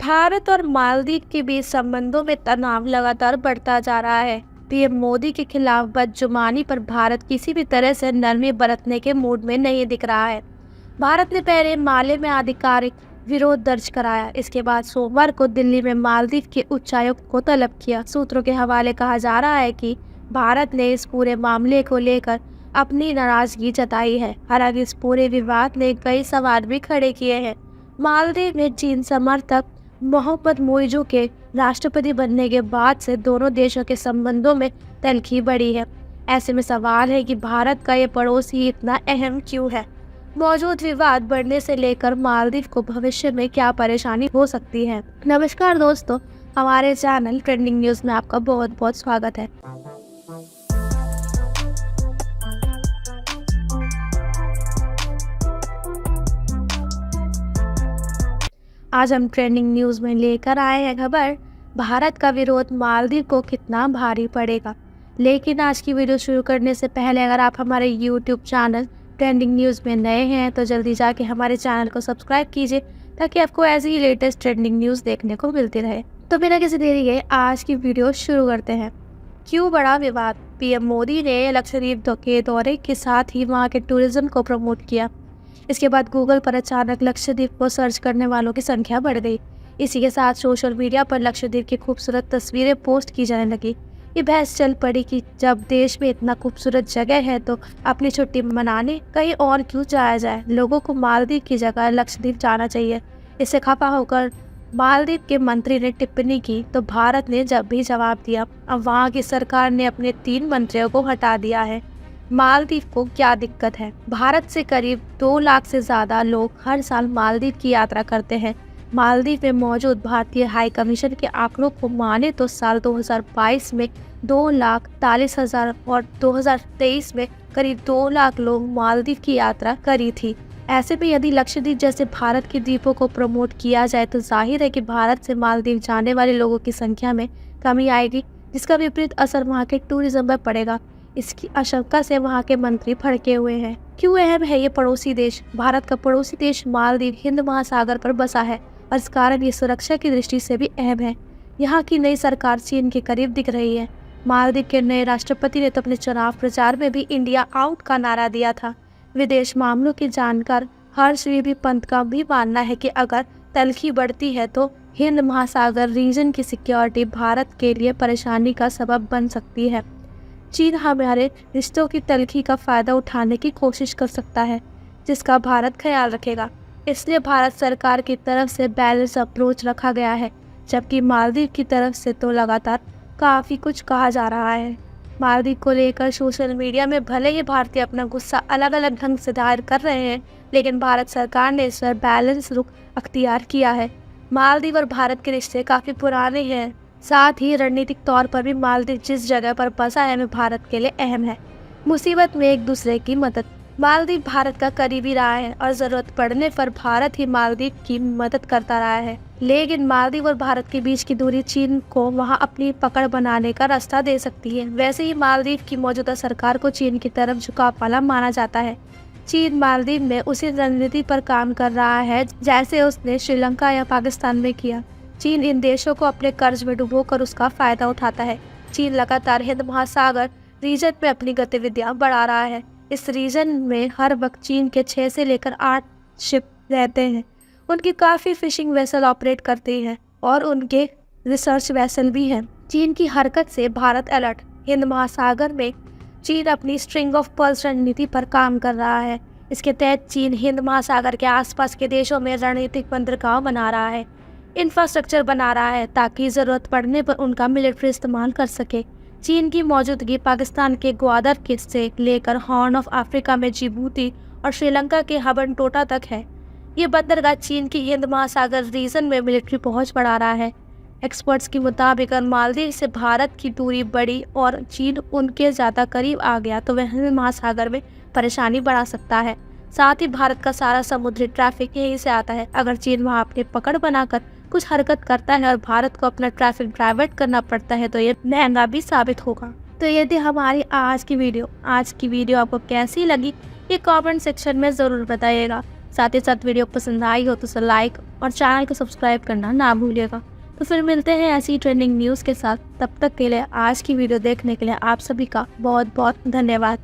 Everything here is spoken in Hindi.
भारत और मालदीव के बीच संबंधों में तनाव लगातार बढ़ता जा रहा है। पीएम मोदी के खिलाफ बदजुबानी पर भारत किसी भी तरह से नरमी बरतने के मूड में नहीं दिख रहा है। भारत ने पहले माले में आधिकारिक विरोध दर्ज कराया। इसके बाद सोमवार को दिल्ली में मालदीव के उच्चायुक्त को तलब किया। सूत्रों के हवाले कहा जा रहा है कि भारत ने इस पूरे मामले को लेकर अपनी नाराजगी जताई है। हालांकि इस पूरे विवाद ने कई सवाल भी खड़े किए हैं। मालदीव में चीन समर्थक मोहम्मद मोइजू के राष्ट्रपति बनने के बाद से दोनों देशों के संबंधों में तल्खी बढ़ी है। ऐसे में सवाल है कि भारत का ये पड़ोसी इतना अहम क्यों है। मौजूद विवाद बढ़ने से लेकर मालदीव को भविष्य में क्या परेशानी हो सकती है। नमस्कार दोस्तों, हमारे चैनल ट्रेंडिंग न्यूज़ में आपका बहुत बहुत स्वागत है। आज हम ट्रेंडिंग न्यूज़ में लेकर आए हैं खबर, भारत का विरोध मालदीव को कितना भारी पड़ेगा। लेकिन आज की वीडियो शुरू करने से पहले अगर आप हमारे यूट्यूब चैनल ट्रेंडिंग न्यूज़ में नए हैं तो जल्दी जाके हमारे चैनल को सब्सक्राइब कीजिए ताकि आपको ऐसी ही लेटेस्ट ट्रेंडिंग न्यूज़ देखने को मिलती रहे। तो बिना किसी देरी के आज की वीडियो शुरू करते हैं। क्यों बड़ा विवाद? पीएम मोदी ने लक्षद्वीप के दौरे के साथ ही वहाँ के टूरिज्म को प्रमोट किया। इसके बाद गूगल पर अचानक लक्षद्वीप को सर्च करने वालों की संख्या बढ़ गई। इसी के साथ सोशल मीडिया पर लक्षद्वीप की खूबसूरत तस्वीरें पोस्ट की जाने लगी। ये बहस चल पड़ी कि जब देश में इतना खूबसूरत जगह है तो अपनी छुट्टी मनाने कहीं और क्यों जाया जाए। लोगों को मालदीव की जगह लक्षद्वीप जाना चाहिए। इससे खफा होकर मालदीव के मंत्री ने टिप्पणी की तो भारत ने जब भी जवाब दिया। अब वहाँ की सरकार ने अपने 3 मंत्रियों को हटा दिया है। मालदीव को क्या दिक्कत है? भारत से करीब 2 लाख से ज़्यादा लोग हर साल मालदीव की यात्रा करते हैं। मालदीव में मौजूद भारतीय हाई कमीशन के आंकड़ों को माने तो साल 2022 में 2,40,000 और 2023 में करीब 2 लाख लोग मालदीव की यात्रा करी थी। ऐसे में यदि लक्षद्वीप जैसे भारत के द्वीपों को प्रमोट किया जाए तो जाहिर है कि भारत से मालदीव जाने वाले लोगों की संख्या में कमी आएगी, जिसका विपरीत असर वहाँ के टूरिज्म पर पड़ेगा। इसकी आशंका से वहाँ के मंत्री भड़के हुए हैं। क्यों अहम है ये पड़ोसी देश? भारत का पड़ोसी देश मालदीव हिंद महासागर पर बसा है और इस कारण ये सुरक्षा की दृष्टि से भी अहम है। यहाँ की नई सरकार चीन के करीब दिख रही है। मालदीव के नए राष्ट्रपति ने तो अपने चुनाव प्रचार में भी इंडिया आउट का नारा दिया था। विदेश मामलों के जानकार हर्षवर्धन पंत का भी मानना है कि अगर तल्खी बढ़ती है तो हिंद महासागर रीजन की सिक्योरिटी भारत के लिए परेशानी का सबब बन सकती है। चीन हमारे रिश्तों की तल्खी का फ़ायदा उठाने की कोशिश कर सकता है, जिसका भारत ख्याल रखेगा। इसलिए भारत सरकार की तरफ से बैलेंस अप्रोच रखा गया है, जबकि मालदीव की तरफ से तो लगातार काफ़ी कुछ कहा जा रहा है। मालदीव को लेकर सोशल मीडिया में भले ही भारतीय अपना गुस्सा अलग अलग ढंग से जाहिर कर रहे हैं, लेकिन भारत सरकार ने इस पर बैलेंस रुख अख्तियार किया है। मालदीव और भारत के रिश्ते काफ़ी पुराने हैं। साथ ही रणनीतिक तौर पर भी मालदीव जिस जगह पर बसा है वह भारत के लिए अहम है। मुसीबत में एक दूसरे की मदद। मालदीव भारत का करीबी रहा है और ज़रूरत पड़ने पर भारत ही मालदीव की मदद करता रहा है। लेकिन मालदीव और भारत के बीच की दूरी चीन को वहां अपनी पकड़ बनाने का रास्ता दे सकती है। वैसे ही मालदीव की मौजूदा सरकार को चीन की तरफ झुकाव वाला माना जाता है। चीन मालदीव में उसी रणनीति पर काम कर रहा है जैसे उसने श्रीलंका या पाकिस्तान में किया। चीन इन देशों को अपने कर्ज में डुबोकर उसका फायदा उठाता है। चीन लगातार हिंद महासागर रीजन में अपनी गतिविधियां बढ़ा रहा है। इस रीजन में हर वक्त चीन के 6 से लेकर 8 शिप रहते हैं। उनकी काफ़ी फिशिंग वेसल ऑपरेट करती हैं और उनके रिसर्च वेसल भी हैं। चीन की हरकत से भारत अलर्ट। हिंद महासागर में चीन अपनी स्ट्रिंग ऑफ पर्ल्स रणनीति पर काम कर रहा है। इसके तहत चीन हिंद महासागर के आसपास के देशों में रणनीतिक बंदरगाह बना रहा है, इंफ्रास्ट्रक्चर बना रहा है ताकि ज़रूरत पड़ने पर उनका मिलिट्री इस्तेमाल कर सके। चीन की मौजूदगी पाकिस्तान के ग्वादर से लेकर हॉर्न ऑफ अफ्रीका में जिबूती और श्रीलंका के हबनटोटा तक है। ये बंदरगाह चीन की हिंद महासागर रीजन में मिलिट्री पहुंच बढ़ा रहा है। एक्सपर्ट्स के मुताबिक अगर मालदीव से भारत की दूरी बढ़ी और चीन उनके ज़्यादा करीब आ गया तो वह हिंद महासागर में परेशानी बढ़ा सकता है। साथ ही भारत का सारा समुद्री ट्रैफिक यहीं से आता है। अगर चीन वहाँ अपनी पकड़ बनाकर कुछ हरकत करता है और भारत को अपना ट्रैफिक डाइवर्ट करना पड़ता है तो ये महंगा भी साबित होगा। तो ये थी हमारी आज की वीडियो आपको कैसी लगी ये कमेंट सेक्शन में ज़रूर बताइएगा। साथ ही साथ वीडियो पसंद आई हो तो उसे लाइक और चैनल को सब्सक्राइब करना ना भूलिएगा। तो फिर मिलते हैं ऐसी ट्रेंडिंग न्यूज़ के साथ। तब तक के लिए आज की वीडियो देखने के लिए आप सभी का बहुत बहुत धन्यवाद।